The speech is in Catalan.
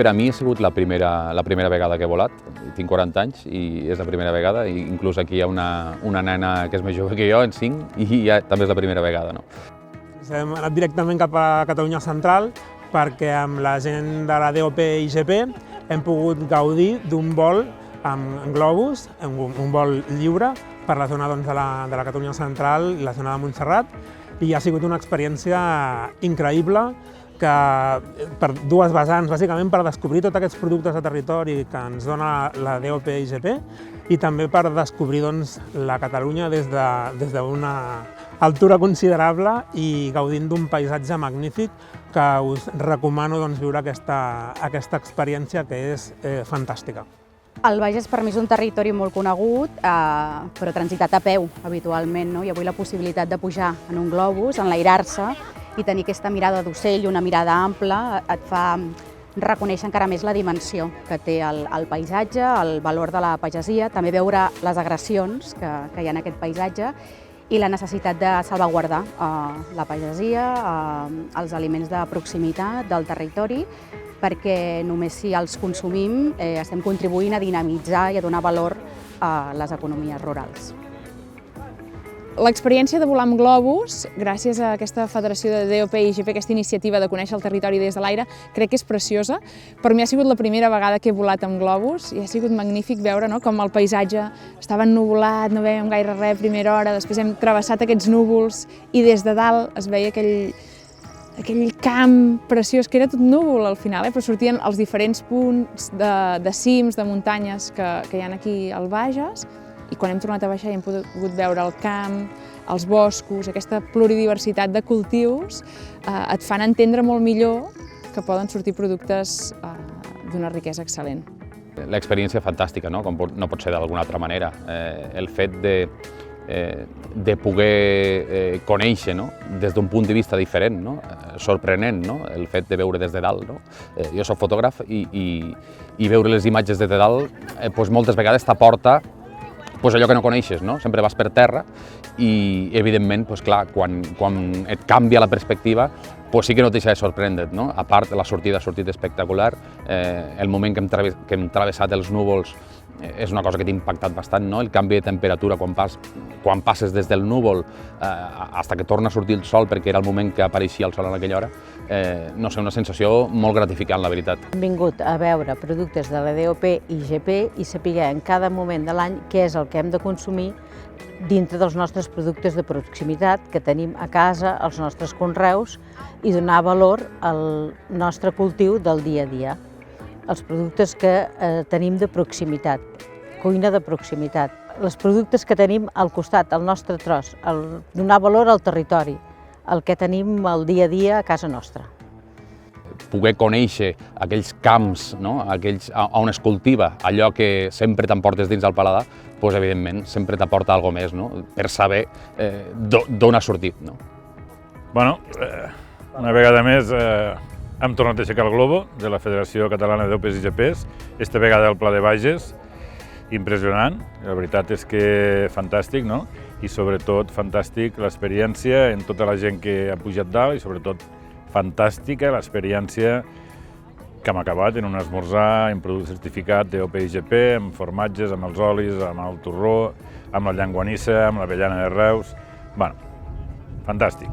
per a mi ha sigut la primera vegada que he volat. Tinc 40 anys i és la primera vegada, i inclús aquí hi ha una nena que és més jove que jo, en 5, i ja també és la primera vegada. No? Hem anat directament cap a Catalunya Central perquè amb la gent de la DOP IGP hem pogut gaudir d'un vol amb globus, un vol lliure per la zona de la Catalunya Central i la zona de Montserrat, i ha sigut una experiència increïble que per dues vessants, bàsicament per descobrir tots aquests productes de territori que ens dona la DOP IGP i també per descobrir la Catalunya des d'una altura considerable i gaudint d'un paisatge magnífic que us recomano viure aquesta experiència que és fantàstica. El Bages per mi és un territori molt conegut, però transitat a peu habitualment, no? I avui la possibilitat de pujar en un globus, enlairar-se i tenir aquesta mirada d'ocell, una mirada ampla, et fa reconèixer encara més la dimensió que té el paisatge, el valor de la pagesia, també veure les agressions que hi ha en aquest paisatge i la necessitat de salvaguardar la pagesia, els aliments de proximitat del territori, perquè només si els consumim estem contribuint a dinamitzar i a donar valor a les economies rurals. L'experiència de volar amb globus, gràcies a aquesta federació de DOP i IGP, aquesta iniciativa de conèixer el territori des de l'aire, crec que és preciosa. Per mi ha sigut la primera vegada que he volat amb globus i ha sigut magnífic veure com el paisatge estava ennuvolat, no vèiem gaire res a primera hora, després hem travessat aquests núvols i des de dalt es veia aquell camp preciós, que era tot núvol al final, però sortien els diferents punts de cims, de muntanyes que hi ha aquí al Bages, i quan hem tornat a baixar i hem pogut veure el camp, els boscos, aquesta pluridiversitat de cultius, et fan entendre molt millor que poden sortir productes d'una riquesa excel·lent. L'experiència fantàstica, no? Com no pot ser d'alguna altra manera. El fet de poder conèixer des d'un punt de vista diferent, sorprenent, el fet de veure des de dalt. Jo soc fotògraf i veure les imatges des de dalt moltes vegades t'aporta allò que no coneixes, sempre vas per terra i, evidentment, clar, quan et canvia la perspectiva, sí que no et deixa de sorprendre't. A part, la sortida ha sortit espectacular, el moment que hem travessat els núvols és una cosa que t'ha impactat bastant, el canvi de temperatura quan passes des del núvol fins que torna a sortir el sol, perquè era el moment que apareixia el sol en aquella hora, no sé, una sensació molt gratificant, la veritat. Hem vingut a veure productes de la DOP i IGP i saber en cada moment de l'any què és el que hem de consumir dintre dels nostres productes de proximitat que tenim a casa, als nostres conreus, i donar valor al nostre cultiu del dia a dia. Els productes que tenim de proximitat, cuina de proximitat, els productes que tenim al costat, al nostre tros, donar valor al territori, el que tenim al dia a dia a casa nostra. Poder conèixer aquells camps on es cultiva allò que sempre t'emportes dins del paladar, evidentment, sempre t'aporta alguna cosa més, per saber d'on ha sortit. Bueno, una vegada més hem tornat a aixecar el globo de la Federació Catalana de DOPs i IGPs, aquesta vegada al Pla de Bages, impressionant, la veritat és que fantàstic, i sobretot fantàstic l'experiència en tota la gent que ha pujat dalt i sobretot fantàstica l'experiència que hem acabat en un esmorzar amb producte certificat DOP i IGP, amb formatges, amb els olis, amb el torró, amb la llenguanissa, amb l'avellana de Reus. Bueno, fantàstic.